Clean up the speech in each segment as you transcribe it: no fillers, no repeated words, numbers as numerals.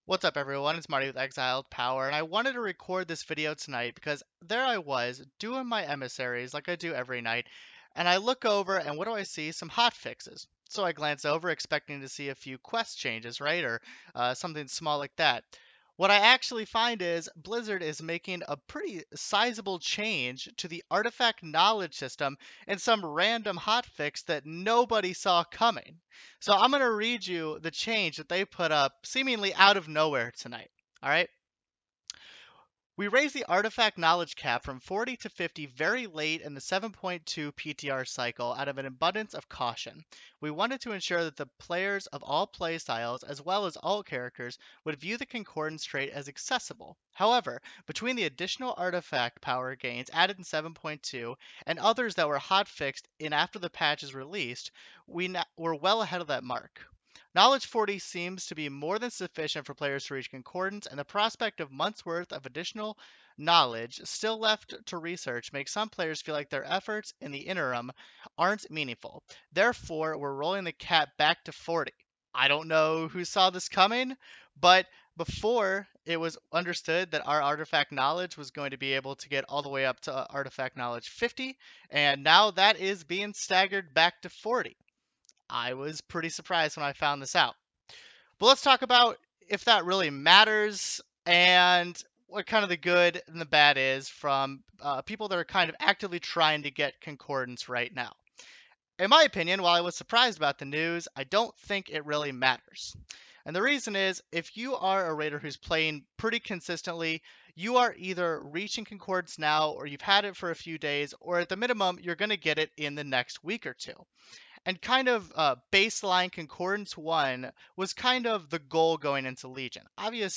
What's up, everyone? It's Marty with Exiled Power, and I wanted to record this video tonight because there I was doing my emissaries like I do every night, and I look over and what do I see? Some hot fixes. So I glance over expecting to see a few quest changes, right? Or something small like that. What I actually find is Blizzard is making a pretty sizable change to the Artifact Knowledge system and some random hotfix that nobody saw coming. So I'm going to read you the change that they put up seemingly out of nowhere tonight. All right. We raised the artifact knowledge cap from 40 to 50 very late in the 7.2 PTR cycle out of an abundance of caution. We wanted to ensure that the players of all playstyles, as well as all characters, would view the concordance trait as accessible. However, between the additional artifact power gains added in 7.2 and others that were hotfixed in after the patch is released, were well ahead of that mark. Knowledge 40 seems to be more than sufficient for players to reach concordance, and the prospect of months' worth of additional knowledge still left to research makes some players feel like their efforts in the interim aren't meaningful. Therefore, we're rolling the cap back to 40. I don't know who saw this coming, but before it was understood that our artifact knowledge was going to be able to get all the way up to artifact knowledge 50, and now that is being staggered back to 40. I was pretty surprised when I found this out. But let's talk about if that really matters and what kind of the good and the bad is from people that are kind of actively trying to get concordance right now. In my opinion, while I was surprised about the news, I don't think it really matters. And the reason is if you are a raider who's playing pretty consistently, you are either reaching concordance now or you've had it for a few days, or at the minimum, you're going to get it in the next week or two. And kind of baseline concordance 1 was kind of the goal going into Legion,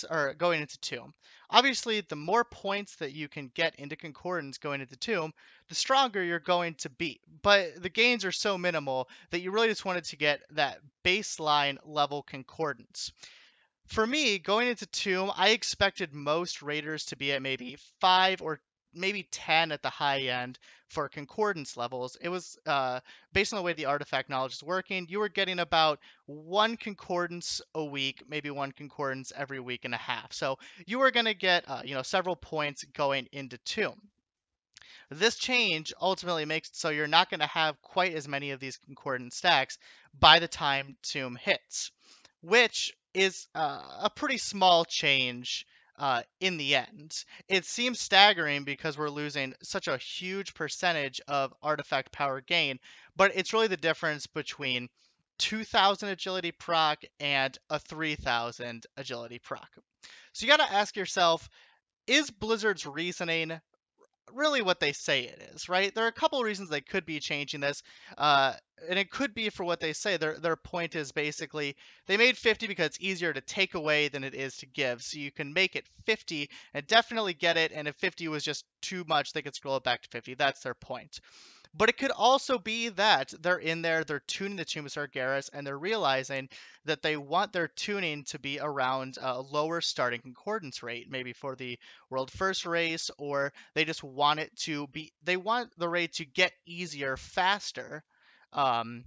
or going into Tomb. Obviously, the more points that you can get into concordance going into Tomb, the stronger you're going to be. But the gains are so minimal that you really just wanted to get that baseline level concordance. For me, going into Tomb, I expected most raiders to be at maybe 5 or maybe 10 at the high end for concordance levels. It was based on the way the artifact knowledge is working, you were getting about one concordance a week, maybe one concordance every week and a half. So you were going to get several points going into Tomb. This change ultimately makes it so you're not going to have quite as many of these concordant stacks by the time Tomb hits, which is a pretty small change in the end. It seems staggering because we're losing such a huge percentage of artifact power gain, but it's really the difference between 2,000 agility proc and a 3,000 agility proc. So you got to ask yourself, is Blizzard's reasoning really what they say it is, right? There are a couple of reasons they could be changing this, uh, and it could be for what they say. Their point is basically they made 50 because it's easier to take away than it is to give. So you can make it 50 and definitely get it, and if 50 was just too much, they could scroll it back to 50. That's their point. But it could also be that they're in there, they're tuning the Tomb of Sargeras, and they're realizing that they want their tuning to be around a lower starting concordance rate, maybe for the world first race, or they just want it to be, they want the raid to get easier faster. And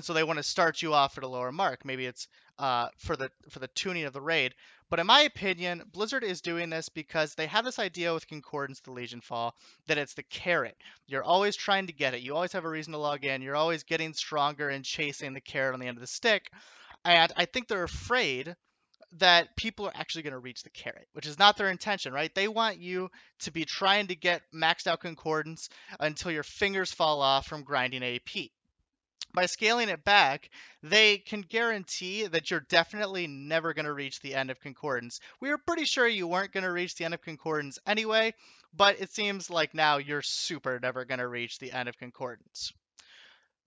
so they want to start you off at a lower mark. Maybe it's for the tuning of the raid. But in my opinion, Blizzard is doing this because they have this idea with Concordance, the Legion Fall, that it's the carrot. You're always trying to get it. You always have a reason to log in. You're always getting stronger and chasing the carrot on the end of the stick. And I think they're afraid that people are actually going to reach the carrot, which is not their intention, right? They want you to be trying to get maxed out Concordance until your fingers fall off from grinding AP. By scaling it back, they can guarantee that you're definitely never going to reach the end of concordance. We were pretty sure you weren't going to reach the end of concordance anyway, but it seems like now you're super never going to reach the end of concordance.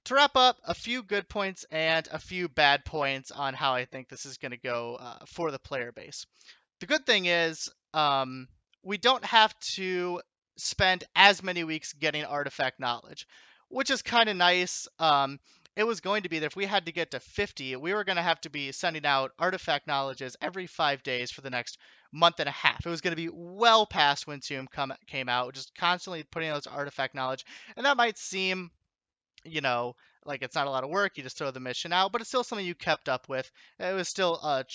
To wrap up, a few good points and a few bad points on how I think this is going to go for the player base. The good thing is we don't have to spend as many weeks getting artifact knowledge, which is kind of nice. It was going to be that if we had to get to 50, we were going to have to be sending out artifact knowledges every 5 days for the next month and a half. It was going to be well past when Tomb came out, just constantly putting out those artifact knowledge. And that might seem you know, like it's not a lot of work. You just throw the mission out, but it's still something you kept up with. It was still a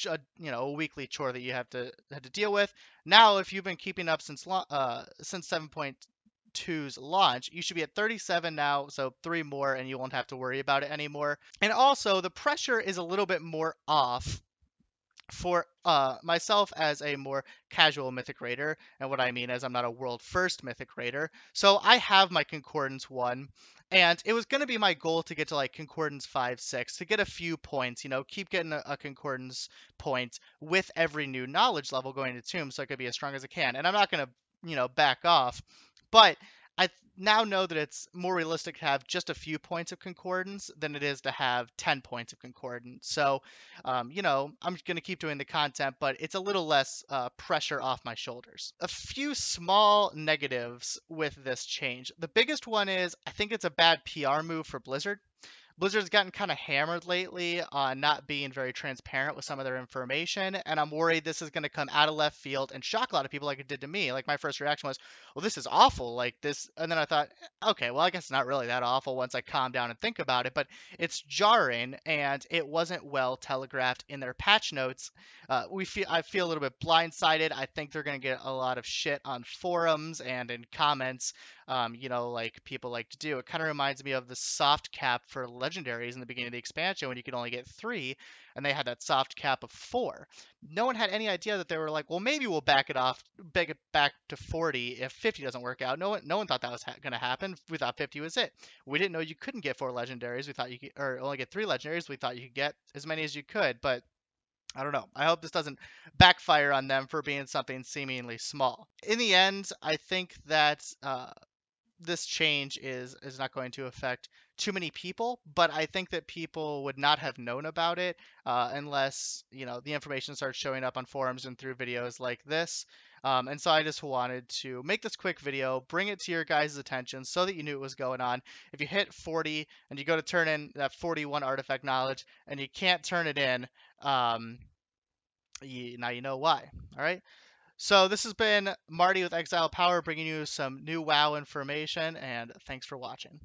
weekly chore that you had to deal with. Now, if you've been keeping up since 7.2's launch, you should be at 37 now, so three more, and you won't have to worry about it anymore. And also, the pressure is a little bit more off for myself as a more casual mythic raider. And what I mean is I'm not a world first mythic raider, so I have my concordance 1, and it was going to be my goal to get to like concordance 5 6 to get a few points, keep getting a concordance point with every new knowledge level going to tomb, so I could be as strong as I can. And I'm not going to back off, but now know that it's more realistic to have just a few points of concordance than it is to have 10 points of concordance. So, I'm going to keep doing the content, but it's a little less pressure off my shoulders. A few small negatives with this change. The biggest one is I think it's a bad PR move for Blizzard. Blizzard's gotten kind of hammered lately on not being very transparent with some of their information, and I'm worried this is going to come out of left field and shock a lot of people like it did to me. Like, my first reaction was, well, this is awful, like this, and then I thought, okay, well, I guess it's not really that awful once I calm down and think about it, but it's jarring, and it wasn't well telegraphed in their patch notes. I feel a little bit blindsided. I think they're going to get a lot of shit on forums and in comments, like people like to do. It kind of reminds me of the soft cap for legendaries in the beginning of the expansion when you could only get 3, and they had that soft cap of 4. No one had any idea that they were like, well, maybe we'll back it back to 40 if 50 doesn't work out. No one thought that was going to happen. We thought 50 was it. We didn't know you couldn't get 4 legendaries. We thought you could, or only get 3 legendaries. We thought you could get as many as you could, but I don't know. I hope this doesn't backfire on them for being something seemingly small. In the end, I think that this change is not going to affect too many people, but I think that people would not have known about it unless the information starts showing up on forums and through videos like this. And so I just wanted to make this quick video, bring it to your guys' attention so that you knew what was going on. If you hit 40 and you go to turn in that 41 artifact knowledge and you can't turn it in, now you know why. All right. So this has been Marty with Exiled Power, bringing you some new WoW information, and thanks for watching.